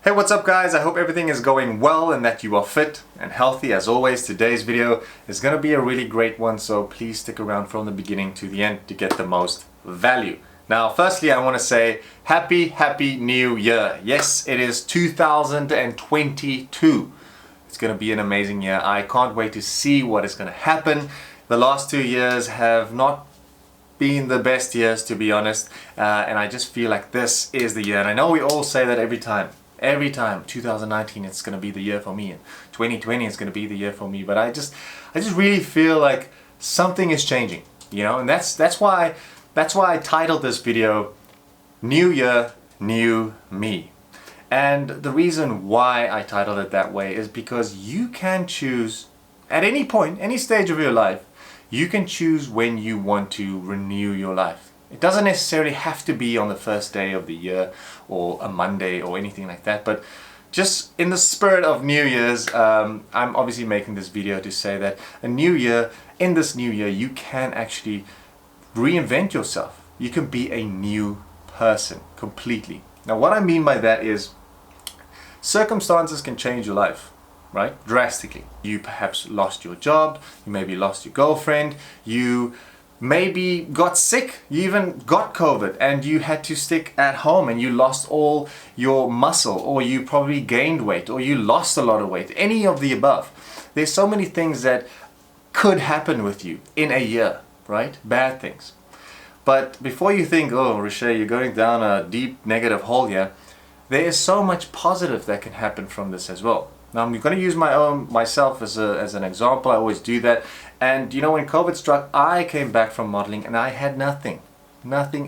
Hey, what's up guys? I hope everything is going well and that you are fit and healthy. As always, today's video is going to be a really great one, so please stick around from the beginning to the end to get the most value. Now, firstly, I want to say Happy New Year. Yes, it is 2022. It's going to be an amazing year. I can't wait to see what is going to happen. The last 2 years have not been the best years, to be honest, and I just feel like this is the year. And I know we all say that every time 2019 it's going to be the year for me, and 2020 is going to be the year for me, but I just really feel like something is changing, you know, and that's why I titled this video New Year, New Me. And the reason why I titled it that way is because you can choose at any point, any stage of your life, you can choose when you want to renew your life. It doesn't necessarily have to be on the first day of the year or a Monday or anything like that, but just in the spirit of New Year's, I'm obviously making this video to say that in this new year, you can actually reinvent yourself. You can be a new person completely. Now, what I mean by that is circumstances can change your life, right? Drastically. You perhaps lost your job, you maybe lost your girlfriend, you maybe got sick, you even got COVID and you had to stick at home and you lost all your muscle, or you probably gained weight, or you lost a lot of weight, any of the above. There's so many things that could happen with you in a year, right? Bad things. But before you think, oh, Roche, you're going down a deep negative hole here, there is so much positive that can happen from this as well. Now, I'm going to use myself as an example. I always do that. And you know, when COVID struck, I came back from modeling and I had nothing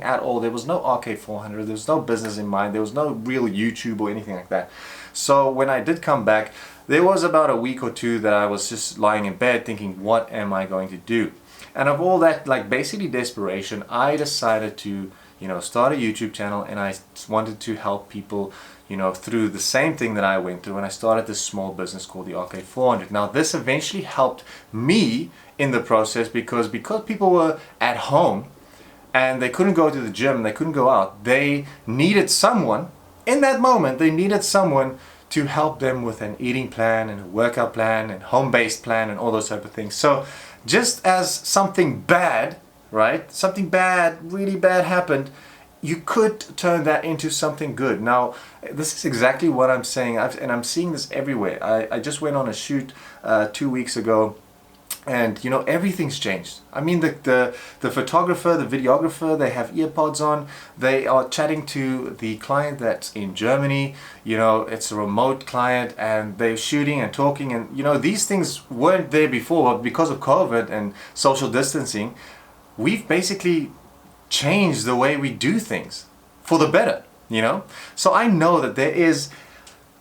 at all. There was no RK400, there was no business in mind, there was no real YouTube or anything like that. So when I did come back, there was about a week or two that I was just lying in bed thinking, what am I going to do? And of all that, like basically desperation, I decided to, you know, start a YouTube channel, and I wanted to help people, you know, through the same thing that I went through, and I started this small business called the RK400. Now, this eventually helped me in the process because people were at home and they couldn't go to the gym, they couldn't go out. They needed someone, in that moment, they needed someone to help them with an eating plan and a workout plan and home-based plan and all those type of things. So just as something bad, right? Something bad, really bad happened, you could turn that into something good. Now, this is exactly what I'm saying, and I'm seeing this everywhere. I just went on a shoot 2 weeks ago, and you know, everything's changed. I mean, the photographer, the videographer, they have earpods on, they are chatting to the client that's in Germany, you know, it's a remote client, and they're shooting and talking, and you know, these things weren't there before, but because of COVID and social distancing, we've basically changed the way we do things for the better, you know? So I know that there is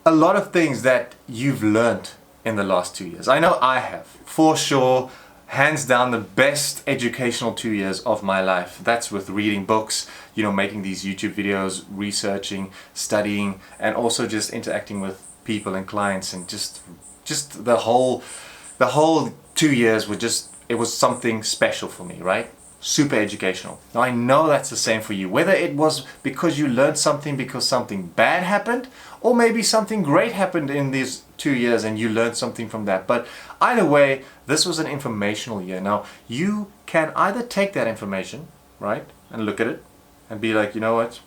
a lot of things that you've learned in the last 2 years. I know I have, for sure, hands down the best educational 2 years of my life. That's with reading books, you know, making these YouTube videos, researching, studying, and also just interacting with people and clients, and just the whole 2 years were just, it was something special for me, right? Super educational. Now, I know that's the same for you, whether it was because you learned something because something bad happened, or maybe something great happened in these 2 years and you learned something from that. But either way, this was an informational year. Now, you can either take that information, right, and look at it and be like, you know what,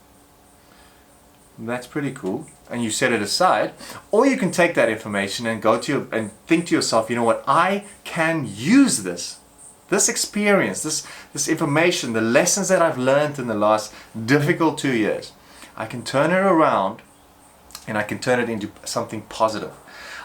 that's pretty cool, and you set it aside, or you can take that information and go to and think to yourself, you know what, I can use this experience, this information, the lessons that I've learned in the last difficult 2 years, I can turn it around and I can turn it into something positive.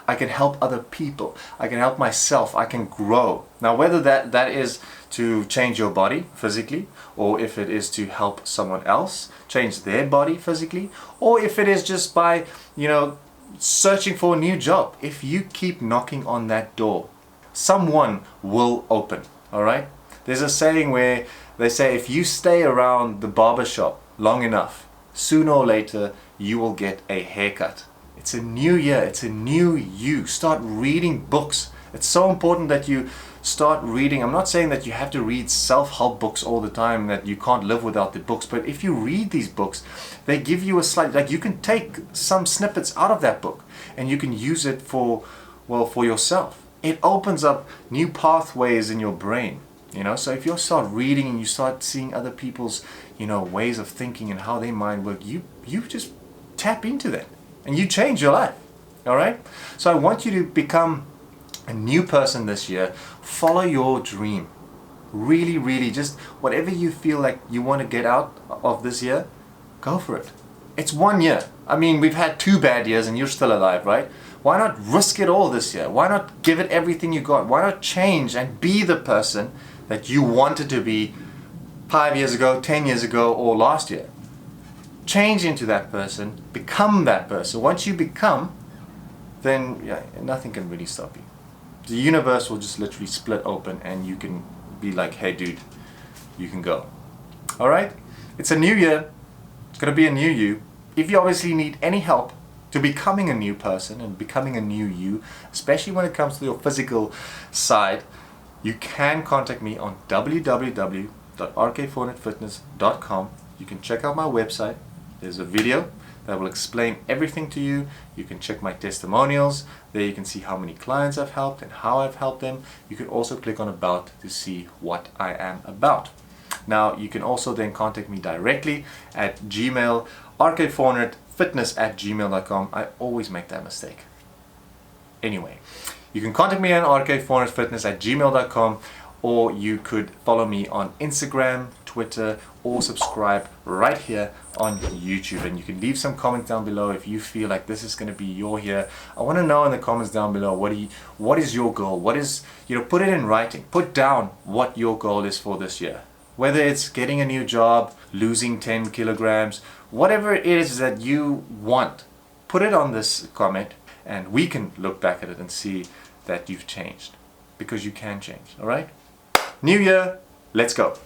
I can help other people, I can help myself, I can grow. Now, whether that is to change your body physically, or if it is to help someone else change their body physically, or if it is just by, you know, searching for a new job, if you keep knocking on that door, someone will open. All right? There's a saying where they say if you stay around the barber shop long enough, sooner or later you will get a haircut. It's a new year, it's a new you. Start reading books. It's so important that you start reading. I'm not saying that you have to read self-help books all the time, that you can't live without the books, but if you read these books, they give you a slight, like you can take some snippets out of that book and you can use it for, well, for yourself. It opens up new pathways in your brain, you know. So if you start reading and you start seeing other people's, you know, ways of thinking and how their mind work, you just tap into that and you change your life. All right. So I want you to become a new person this year. Follow your dream. Really, really, just whatever you feel like you want to get out of this year, go for it. It's 1 year. I mean, we've had 2 bad years and you're still alive, right? Why not risk it all this year? Why not give it everything you got? Why not change and be the person that you wanted to be 5 years ago, 10 years ago, or last year? Change into that person, become that person. Once you become, then yeah, nothing can really stop you. The universe will just literally split open and you can be like, hey dude, you can go. All right? It's a new year. It's going to be a new you. If you obviously need any help to becoming a new person and becoming a new you, especially when it comes to your physical side, you can contact me on www.rk4netfitness.com. You can check out my website. There's a video that will explain everything to you. You can check my testimonials. There you can see how many clients I've helped and how I've helped them. You can also click on About to see what I am about. Now you can also then contact me directly at Gmail, rk400fitness@gmail.com. I always make that mistake. Anyway, you can contact me on rk400fitness@gmail.com, or you could follow me on Instagram, Twitter, or subscribe right here on YouTube. And you can leave some comments down below if you feel like this is going to be your year. I want to know in the comments down below, what is your goal? What is, you know, put it in writing. Put down what your goal is for this year. Whether it's getting a new job, losing 10 kilograms, whatever it is that you want, put it on this comment and we can look back at it and see that you've changed, because you can change. All right? New year, let's go.